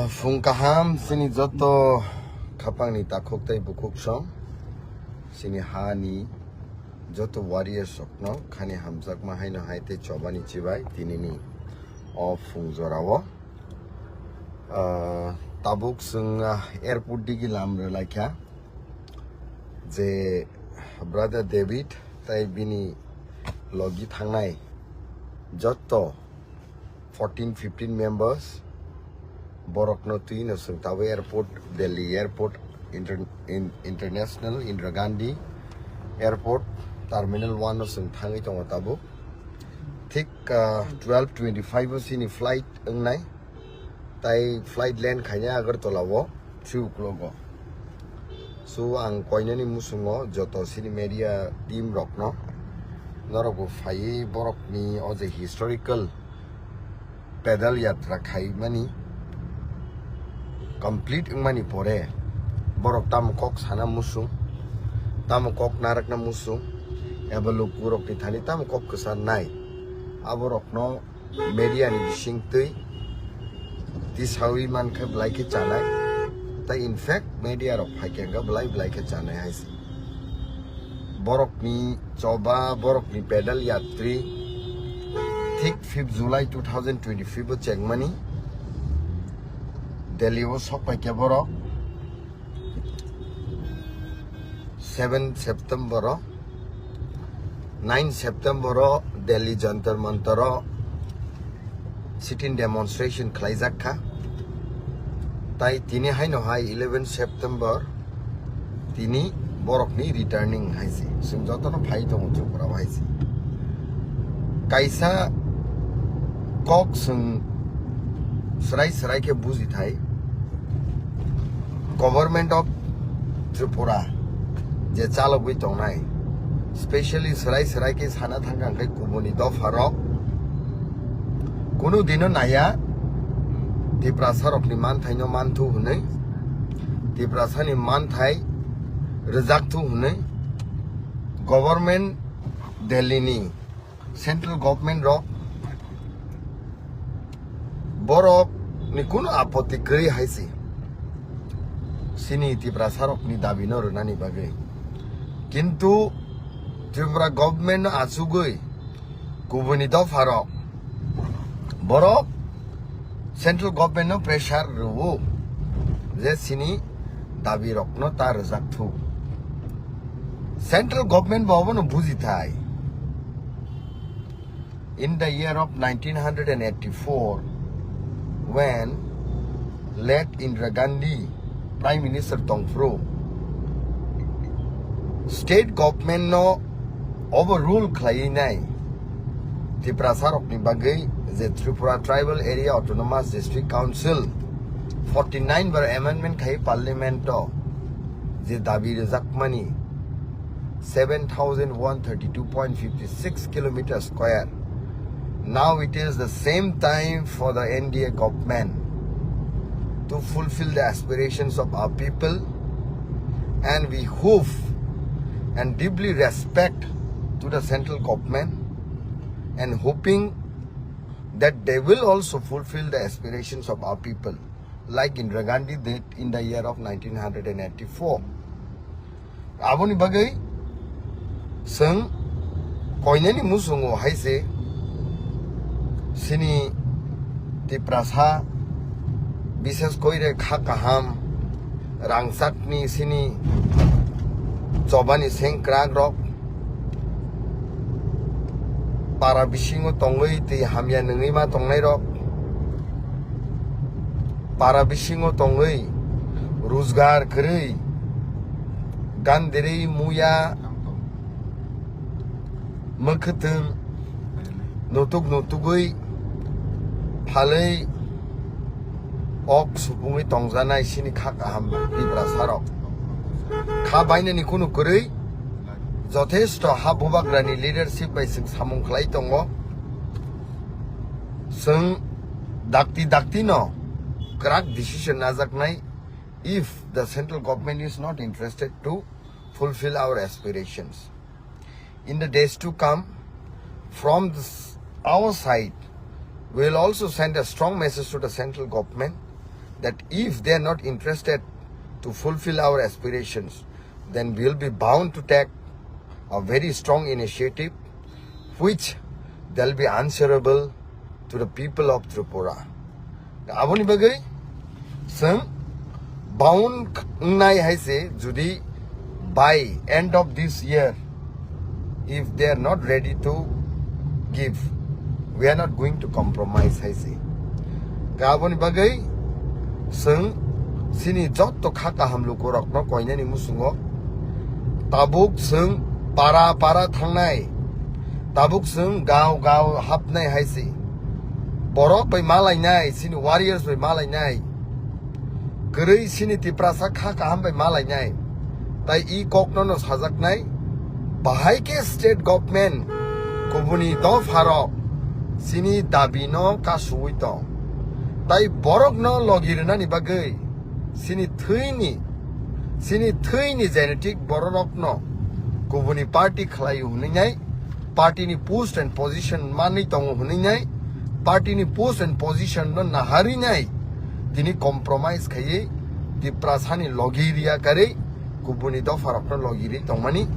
Fungkaham sini joto kapang ni takok tay bukuk som sini hani joto warrior sokno khani hamjak mahai no haite chobani chibai tinini of fungjorawo tabuk sung airport digi lamre laikha je brother David tai bini logi thangnai joto 14-15 members borok no tui no sung tawe airport Delhi airport international Indira Gandhi airport terminal 1 no sung thangi tong tabu thik 12:25 sini flight ngai tai flight land khanya Agartala wo 3 o'clock go so ang koinani musungo joto sini media team rok no noroko phai borok ni oje historical pedal yatra khai mani complete mani pore borok tam kok sana musung tam kok narak na musung ebaluk burok ni thani tam kok kesan nai aborok no media ni bising tui this how we man khab like it chanai ta in fact media rok phai ke ga blai ke chanai haisi borok ni choba borok ni pedal yatri ঠিক 5 July 2025 চেকমানি Delhi ও সবাই কে বড় 7 September 9 September Delhi Jantar Mantar sit-in demonstration খাইজাখা তাই তিনি হাইনো high 11 September তিনি বরকনি returning হাইছি সিম যতন phi দङ চুপরা হাইছি kaisa kok sung serai ke buzi thai government of Tripura je chalo gui tong nai especially serai ke sana thangang kai kuboni do farok kunu dino naya Tiprasa rok ni man thai no man thu hunai Tiprasa ni man thai rejak thu hunai government Delhi ni central government rok borok ni kuno apoti kri haisi sini Tiprasa rok ni dabi no runani bagai kintu Tripura government no asugoi kubuni do farok borok central government no pressure ru je sini dabi rok no tar zaktu central government bawo no buji thai in the year of 1984 when late Indira Gandhi Prime Minister Tongfro state government no overrule khlai nai Tiprasa rok ni bagai je Tripura Tribal Area Autonomous District Council 49 bar amendment khai parliament to je dabi rezakmani 7132.56 kilometers square. Now it is the same time for the NDA government to fulfill the aspirations of our people, and we hope and deeply respect to the central government and hoping that they will also fulfill the aspirations of our people like Indira Gandhi did in the year of 1984. Aboni bagai sung koinani musungo haise sini Tiprasa বিশেষ কইরে খা কাহাম রাংসাকনি সিনি চবানি সেংক্রাগ rock পারা বিসিংও তংই তে হামিয়া নङै मा তংনাই rock পারা বিসিংও তংই रोजगार खरै गानदेरै मुया मखथों नतुगै फालै ok subungi tongjanai sini kha kaham Tiprasa rok kha bainani kuno koroi jotheshto ha bubagrani leadership bai sing samung khlai tongo sung dakti no correct decision najaknai if the central government is not interested to fulfill our aspirations in the days to come from our side We will also send a strong message to the central government that if they are not interested to fulfill our aspirations, then we will be bound to take a very strong initiative which they'll be answerable to the people of Tripura. Aboni bagai sung bound nai haise judi by end of this year, if they are not ready to give, we are not going to compromise haise. Aboni bagai sung sini jot to khaka hamlu ko rokno koina ni musungo tabuk sung para thangnai tabuk sung gao hapnai haise borok bai malai nai sini warriors bai malai nai gerei sini tiprasa khaka ham bai malai nai tai I kokno no sajak nai bahai ke state government kubuni do pharo sini dabino ka suito tai borok no logirna ni bagai sini thini genetic borok no kubuni party khlai hunai party ni post and position mani tong hunai party ni post and position no nahari nai tini compromise khaye ti prasani logiria kare kubuni do farok no logiri tongmani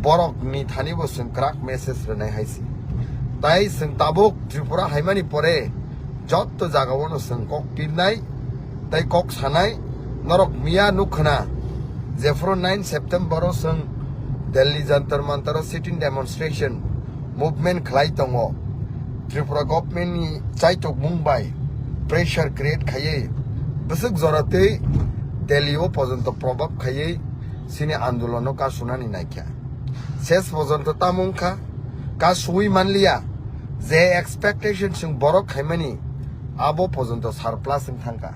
borok ni thani bo crack message renai haisi tai sing tabuk Tripura haimani pore jot to jaga wono sing kok pirnai tai kok sanai norok mia nukhna Zephyr 9 September sing Delhi Jantar Mantar sitting demonstration movement khlai tongo Tripura government ni chaitok Mumbai pressure create khaye besek zorate Delhi o pojonto probab khaye sini andolono ka sunani naikya ses pojonto tamungkha ka sui manliya je expectation sing borok khaimani abo pojonto surplus sing thangka.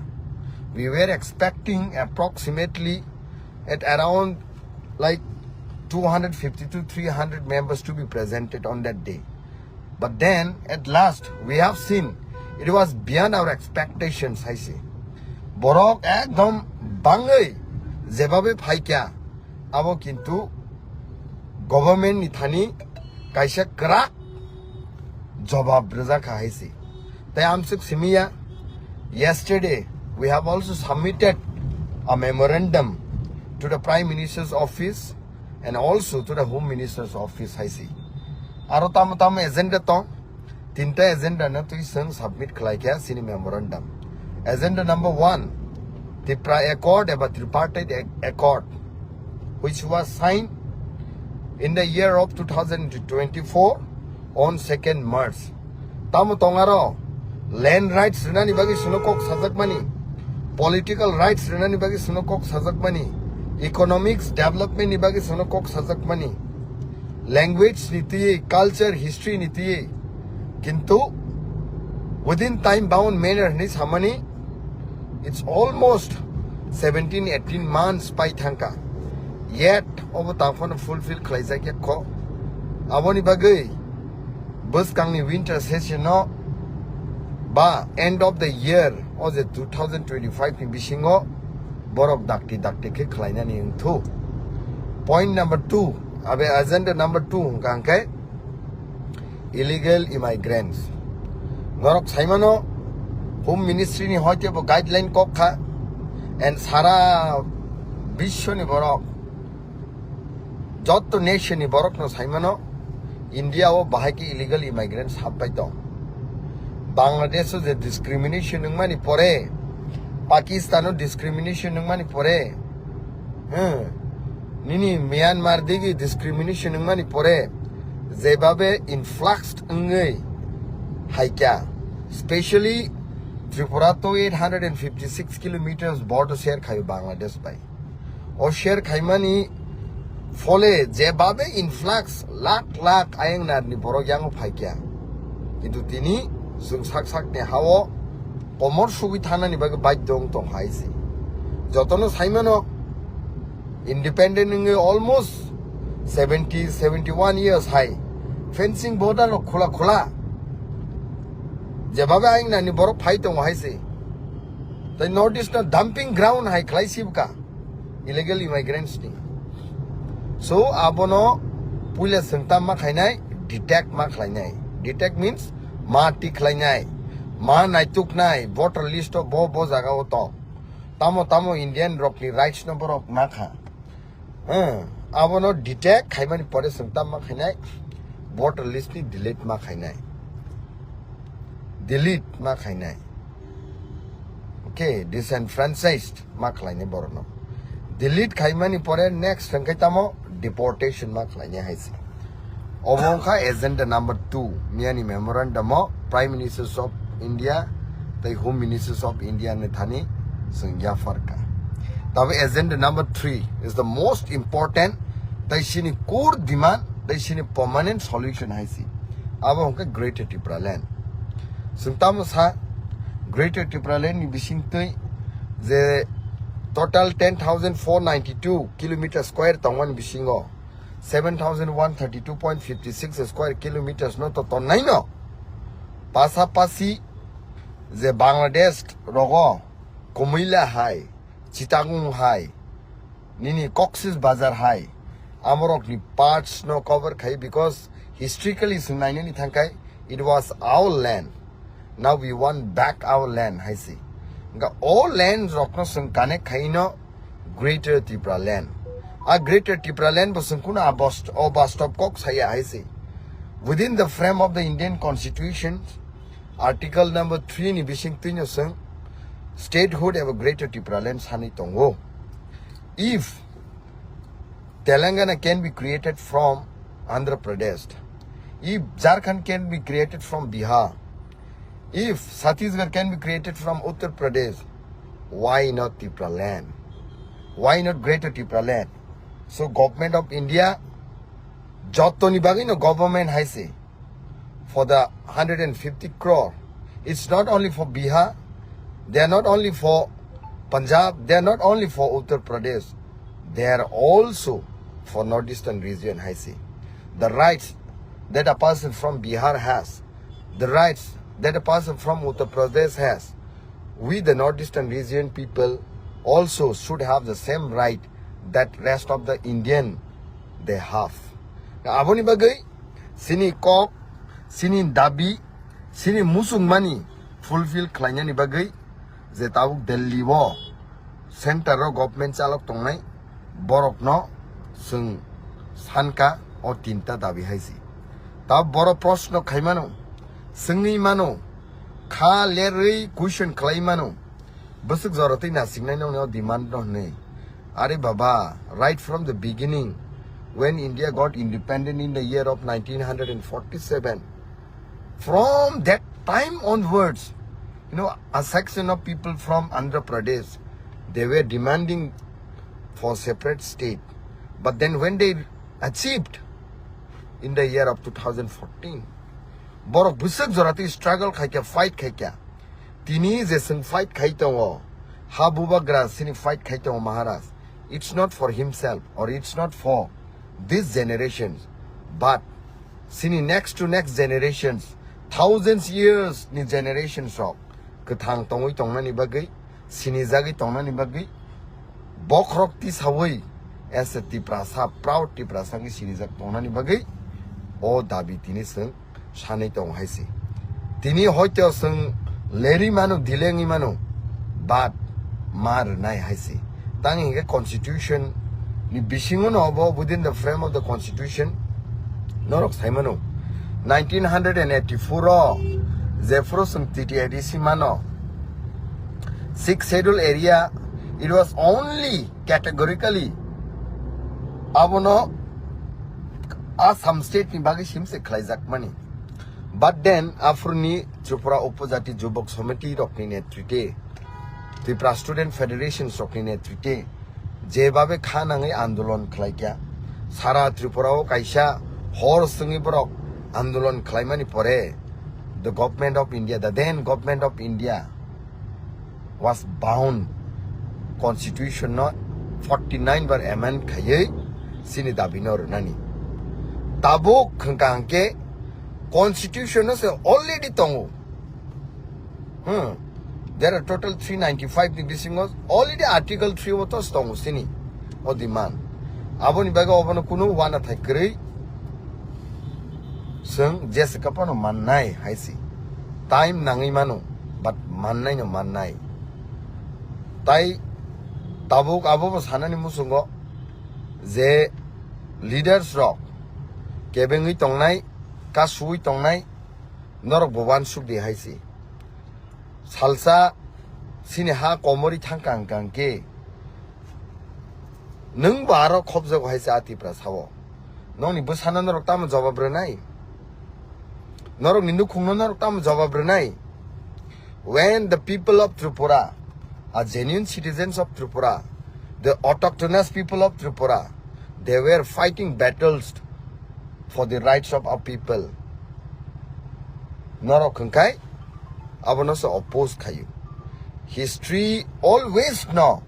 We were expecting approximately at around like 250 to 300 members to be presented on that day. But then at last we have seen it was beyond our expectations, I say. Borok ekdom bangai jebabe phaikya abo kintu government ni thani kaisa krak jawab raja kha haise. Tai amsuk simiya yesterday we have also submitted a memorandum to the Prime Minister's office and also to the Home Minister's office, I see. Aro tam agenda to tinta agenda na tu isang submit khlai kya sini memorandum. Agenda number 1, the accord about tripartite accord, which was signed in the year of 2024 on 2nd March. Tamu tongaro land rights renani bagi sunokok sajak mani, political rights renani bagi sunokok sajak mani, economics development ni bagi sunokok sajak mani, language niti, culture, history niti, kintu within time bound manner ni samani, it's almost 17-18 months by thanka. Yet over tafon fulfill klaisa kya ko aboni bagai bus kangni winter session no ba end of the year or the 2025 ni bisingo borok dakti ke khlaina ni thu. Point number 2 abe agenda number 2 kangkai illegal immigrants borok saimano home ministry ni hoite bo guideline kokha and sara bisho ni borok jot nation ni borok no saimano India o bahaki illegal immigrants hapai to Bangladesh o je discrimination nungmani pore Pakistan o discrimination nungmani pore nini Myanmar digi discrimination nungmani pore jebabe influxed ngai haikya especially Tripura to 856 kilometers border share khayo Bangladesh bai o share khaimani ফলে যেভাবে influx lakh আয়েং নারনি বড় gang ফাইকিয়া কিন্তু তিনি जों সাকনে হাও কমর সুবিধা নানি বাগে বাধ্য তো হাইছি যতনো সাইমানো ইন্ডিপেন্ডেন্ট ইং অলমোস্ট 71 ইয়ার্স হাই ফেন্সিং বর্ডার খোলা যেভাবে আয়েং নানি বড় ফাই তো হাইছি তাই নর্থ ইস্ট না ডাম্পিং গ্রাউন্ড হাই ক্লাইসিবকা ইলিগাল ইমিগ্রেন্টস নি So abono pula sengtam ma khainai detect ma khlainai detect means ma ti khlainai ma naituk nai voter list of bo jaga o to tamo Indian rock ni rights number of makha abono detect khaimani pore sungtam ma khainai voter list ni delete ma khainai okay disenfranchised ma khlaine borno delete khaimani pore next sangkai tamo deportation ma khlaine haisi obongkha agenda number 2 miani memorandum of prime ministers of India the home ministers of India ne thani sungya farka tabe agenda number 3 is the most important tai shini core demand tai shini permanent solution haisi abongkha greater Tripura land sungtamo sa greater Tripura land ni bisingtoi je total 10,492 kilometer square tongwan bisingo 7,132.56 square kilometers no to nai no pasapasi je Bangladesh rogo Kumaila hai Chittagong hai nini Cox's Bazar hai amorok ni parts no cover khai because historically sunai ni thankai it was our land now we want back our land hai si nga all lands rokno sung connect khai no greater Tripura land a greater Tripura land bosungkuna abastop cox hai hai si within the frame of the Indian constitution article number 3 ni bising tinyo sung statehood of a greater Tripura land sani tongo if Telangana can be created from Andhra Pradesh if Jharkhand can be created from Bihar if Chhattisgarh can be created from Uttar Pradesh why not Tripura land why not greater Tripura land so government of India jotto ni bagi no government haise for the 150 crore it's not only for Bihar they are not only for Punjab they are not only for Uttar Pradesh they are also for northeastern region haise the rights that a person from Bihar has the rights that a person from Uttar Pradesh has we the northeastern region people also should have the same right that rest of the Indian they have aboni bagai sini kok sini dabi sini musung mani fulfill khlainyani bagai je tabuk Delhi wo center ro government chalok tongnai borok no sung sanka o tinta dabi haisi tab boro proshno khaimano sungni mano kha lerei question khlaimano basuk jorati na singnai no demand no nei are baba right from the beginning when India got independent in the year of 1947 from that time onwards you know a section of people from Andhra Pradesh they were demanding for separate state but then when they achieved in the year of 2014 borok busak jorati struggle khaikya fight khaikya tini jesung fight khaitongo habuba grasini fight khaitongo maharaj it's not for himself or it's not for this generation but sini next to next generations thousands years ni generations of kathang tongoi tongnani bagai sini jagi tongnani bagai bokrok ti sawai as a Tripura proud Tripura sangi sini jak tongnani bagai o dabi tini sung sanai tong haisi tini hoito sung leri manu dilengi manu but mar nai haisi tangi ge constitution ni bisingo no bo within the frame of the constitution norok saimano 1984 ro zefro sung TTIDC mano 6th schedule area it was only categorically abono Assam state ni bagi simse khlaijak mani but then afruni Tripura Upajati Jubok Committee rokni netrite Tripura Student Federation rokni netrite jebabe khanangai andolon khlaikya sara Tripura o kaisa hor sungi borok andolon khlaimani pore the government of India the then government of India was bound constitution not 49 bar amend khaye sini dabinor nani tabo khangke constitution is already tongo there are total 395 ni bisingos already article 3 was tongo sini o demand aboni baga obono kuno wana thakri sung jessica pano manai haisi time nangi mano but manai no manai tai tabuk abo sanani musungo je leaders rock kebengi tongnai kasui tongnai norok boban subdi haisi salsa sini ha komori thangkang kangke nung baro khobjog haisi atipra sawo noni busana norok tam jawab renai norok nindu khungno norok tam jawab renai. When the people of Tripura are genuine citizens of Tripura, the autochthonous people of Tripura, they were fighting battles for the rights of our people. Norok kangkai abonoso oppose kayu. History always no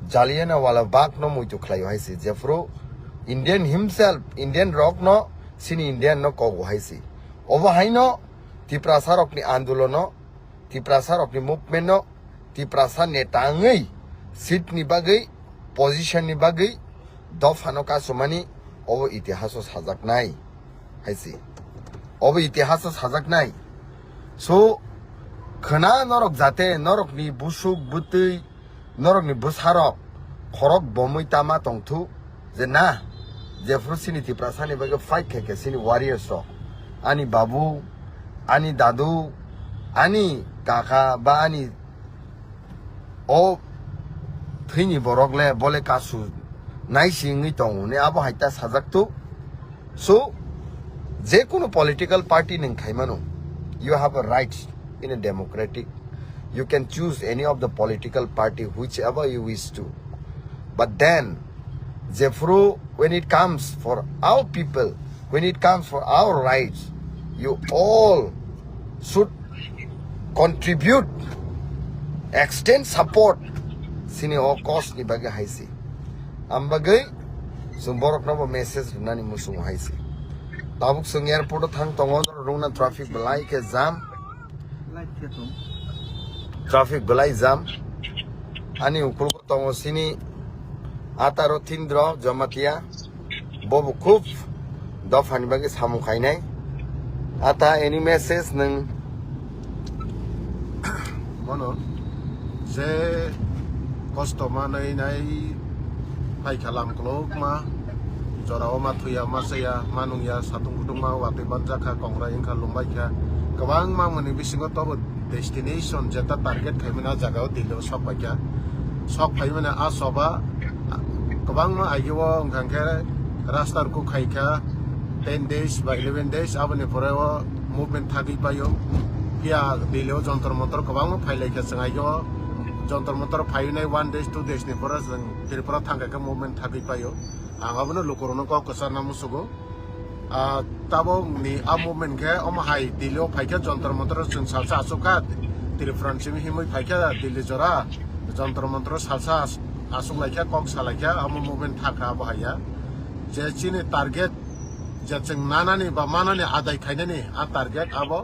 Jallianwala Bagh no muito klayo haisi Jeffro Indian himself Indian rock no sini Indian no kogo haisi over haino tiprasa rock ni andulono tiprasa rock ni movement no tiprasa netangai seat ni bagai position ni bagai dofano ka sumani over itihaso sajak nai haisi over itihaso sajak nai so khana norok jate norok ni busuk butui norok ni busharok khorok bomui tama tongthu je na Jeffro sini tiprasa ni bagai fight keke sini warriors ro ani babu ani dadu ani kaka ba ani o thini borokle bole kasu nai singi tong ne abo haita sajak tu so je kono political party ning khaimano you have a right in a democratic you can choose any of the political party whichever you wish to but then Jeffro when it comes for our people when it comes for our rights you all should contribute extend support sini o cost ni baga haisi ambagai sumborok no message nani musung haisi tabuk sung airport thang tongon rungna traffic belai ke jam traffic belai jam ani ukul tongo sini ataro tindro jamatia bobu khub dofani bagi samu khainai ata any message nang mono je customer nai pai khalam klok ma jorao ma thuya ma saya manung ya satung kutung ma wate banja kha kongra ingkha lumbai kha kabang ma mani bisingo to destination jeta target khaimena jaga dilo sok pakya sok khaimena a soba kabang ma agiwo ngangkhe rastar ku khaikha 10 days by 11 days abone poreo movement thagi payo kia dilo jontor motor kabang phailai kha sangayo jontor motor phainai 1 days 2 days ni pora jang tripura thanga ka movement thagi payo angabno lokorono ko kasana musugo tabo ni a movement ke omahai dilo phaikha jontor motor jang salsa asuka tripura chimi himoi phaikha dili jora jontor motor salsa asuk laikha kok salakha am movement thaka bahaya je chini target jeng nanani ba manani adai khainani a target abo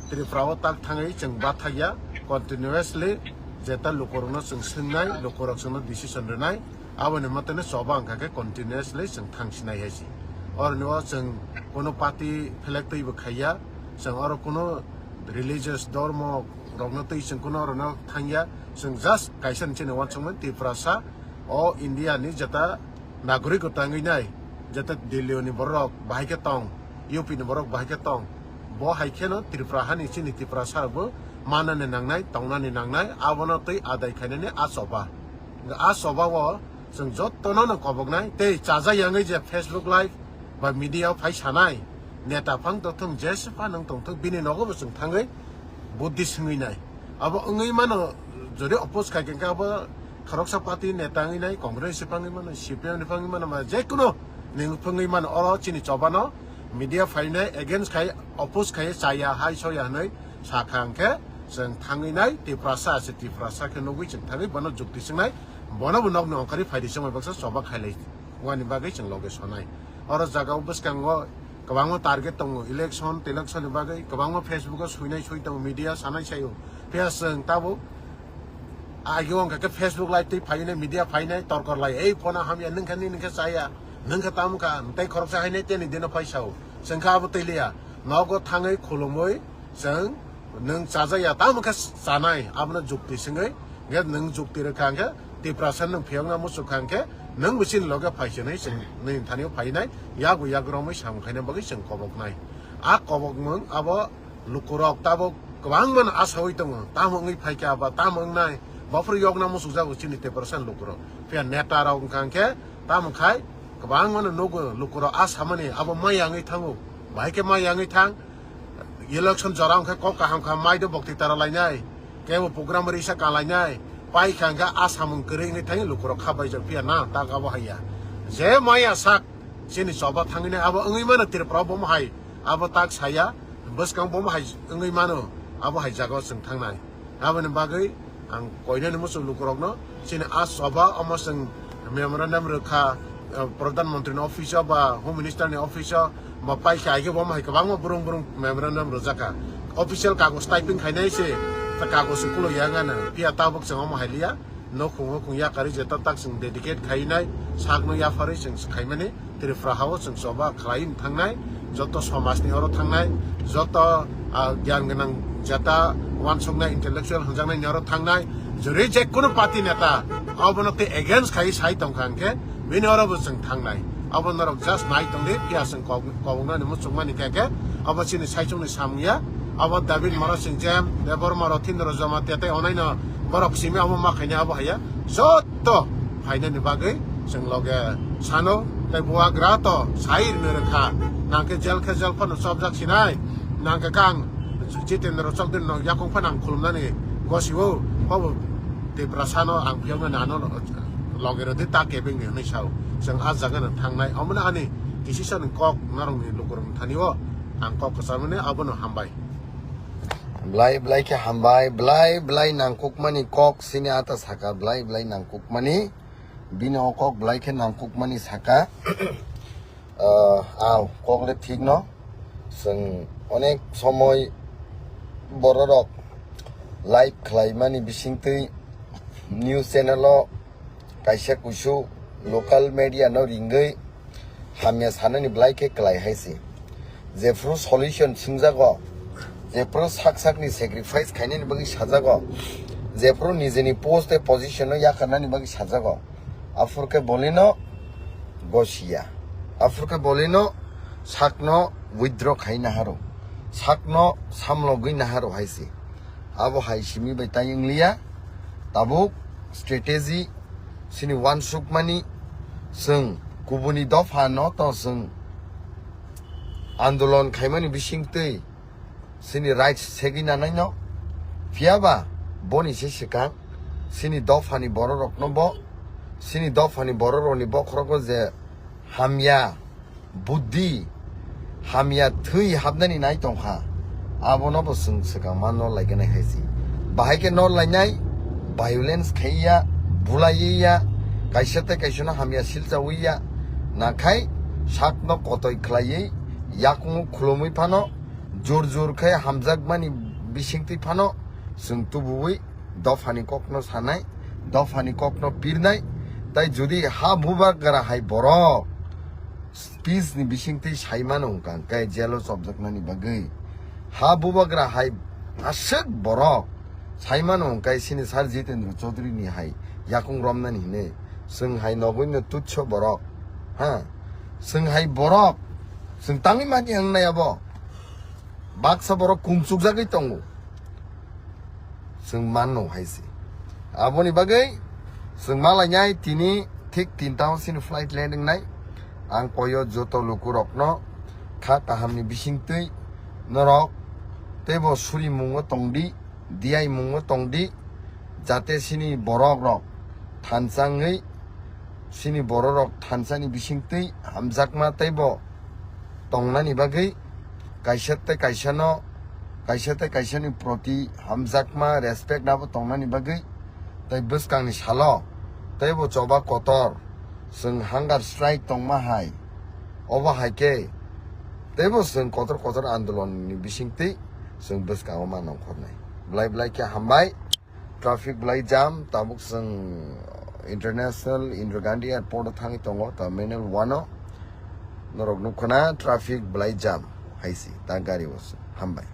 tripura tak thangai jeng ba thagya continuously jeta lokorono jeng singnai lokorok jeng decision renai abone matene sobang ka ke continuously jeng thangsinai haisi or no jeng kono party flag tei ba khaya jeng or kono religious dharma rogno tei jeng kono rono thangya jeng just kaisan chene wansungman tripura sa o india ni jeta nagorik tangai nai jeta delhi ni borok bahike tong up ni borok bahike tong bo haike no tripura hani chini tripura sa bo manane nangnai tongnani nangnai abono tei adai khainani asoba wo jeng jottono no kobognai tei chaja yangai je facebook live ba media phai sanai neta phang to thum jespa nang tong thuk bini nogo bo jeng thangai buddhi singui nai abo ngai mano jodi oppose khai ka abo kharoksa party neta ngai nai congress pangai mano cpm ni pangai mano ma je kuno ning pangai mano oro chini chobano media phai nai against khai oppose khai chaya hai soya nai sakhang ke jeng thangai nai tripura sa ke nogui jeng thangai bono jukti singnai bono bonok no kari phaidi singoi baksa soba khailai wani bagai jeng loge sonai oro jaga buskango kabangmo target tongo election ni bagai kabangmo facebook o suinai tong media sanai sayo pias jeng tabo agewang ka facebook live tei phainai media phainai torkor lai ei phone hamya ningkhani ningkha saya ningkha tamka tei khoroksa hainai teni dino paisao jengkha abo teilia nogo thangai khulumoi jeng nung cazaya tamu ke sanai abna jukti singai ngat nung jukti rekang ke ti prasan nung phiang na musuk khang ke nung bisin loga phaisnai sing nei thani phainai yagu yagromai sam khaina bagi sing kobok nai a kobok mung abo lukurok tabo kwang man asoi tong tamu ngi phaika ba tamu nai bafur yok na musuk jago chini te prasan lukurok pia neta rong khang ke tamu khai kwang man nogo lukurok asamani abo mayangi thangu bai ke mayangi thang election jorang ke kok kaham kham mai do bokti tara lainai ke bo program ri sa ka lainai pai khanga asamung kering ni thang lukurok khabai jang pia na ta ka bo haya je maya sak sini soba thangine abo ngi mana tir problem hai abo tak saya bus kang bom hai ngi mano abo hai jago sing thangnai abo ne bagai ang koine ne musu lukurok no sini as soba amosang memorandum rekha pradhan mantri ni office ba home minister ni office ma pai khai ke bom hai kabang ma burung memorandum rojaka official kagos typing khainai se ta kagos kulo yanga na pia tabok sing ma halia no khung ya kari jeta tak sing dedicate khainai sagno ya fari sing khaimani tir frahawo sing soba khlaim thangnai joto samaj ni oro thangnai joto gyan ganang jata wansongna intellectual hanjangnai ni oro thangnai jore je kono party neta abonote against khai sai tongkhang ke bini oro bo sing thangnai abon narok just night on the pias and kogna ni musuk mani keke aba sini saicung ni samya aba david mara sing jam lebor mara tin ro jama tete onai na borok simi aba makhanya aba haya joto haina ni bagai sing loge sano tai buwa grato sair mere kha nangke jel phan sobjak sinai nangke kang jiten ro sok din no yakong phanang khulumna ni gosiwo babu te prasano ang pyong na ano loge ro ta kebing ni sau sing ajagan thangnai amna ani decision kok narong ni lukurong thaniwo ang kok kasamne abono hambai blai ke hambai blai nangkuk mani kok sini atas haka blai nangkuk mani bino kok blai ke nangkuk mani saka aw kok le thik no sing onek somoy bororok live khlaimani bisingtei news channel o kaisa kusu local media no ringai hamya sanani blai ke klai haisi jefro solution singjago jefro sakni sacrifice khaini ni bagi sajago jefro nijeni post e position no yakarnani bagi sajago afurke bolino gosia afurke bolino sakno withdraw khaina haro sakno samlo gina haro haisi abo haisimi bai tayinglia tabuk strategy sini one sukmani sing kubuni dofa no to sing andolon khaimani bisingtei sini right segina nai no fiaba boni se sikang sini dofani bororok no bo sini dofani bororoni bokhrogo je hamya buddhi hamya thui habnani nai tongkha abono bo sing sikang manno laigana haisi bahai no lainai violence khaiya bulaiya kaisate kaisona hamya silcha uya nakai sakno kotoi khlai yakung khulumui phano jor khai hamjak mani bisingti phano sungtu buwi dofani kokno sanai dofani kokno pirnai tai jodi ha buba gara hai boro peace ni bisingti saimano kan kai jelo subject nani bagai ha buba gara hai asek boro saimano kai sini sar jitendra chaudhary ni hai yakung romnani ne sing hai nogoin tutcho borok ha sing hai borok sing tangi mati ang na yabo baksa borok kungsuk jagai tongo sing manno haisi aboni bagai sing malai nyai tini thik 3 sin flight landing nai ang koyo joto lukurok no kha kahamni bisingtei norok tebo suri mungo tongdi diai mungo tongdi jate sini borok rok thansangai sini bororok thansani bisingtei hamjakma taibo tongnani bagai kaisate kaisani proti hamjakma respect nabo tongnani bagai tai buskangni salo taibo choba kotor sing hunger strike tongma hai oba haike taibo sing kotor andolon ni bisingtei sing buskang ma nongkhornai blai ke hambai traffic blai jam tabuk sing international Indira Gandhi airport thangi tongo terminal 1 norok nukhana traffic blai jam haisi ta gari was hambai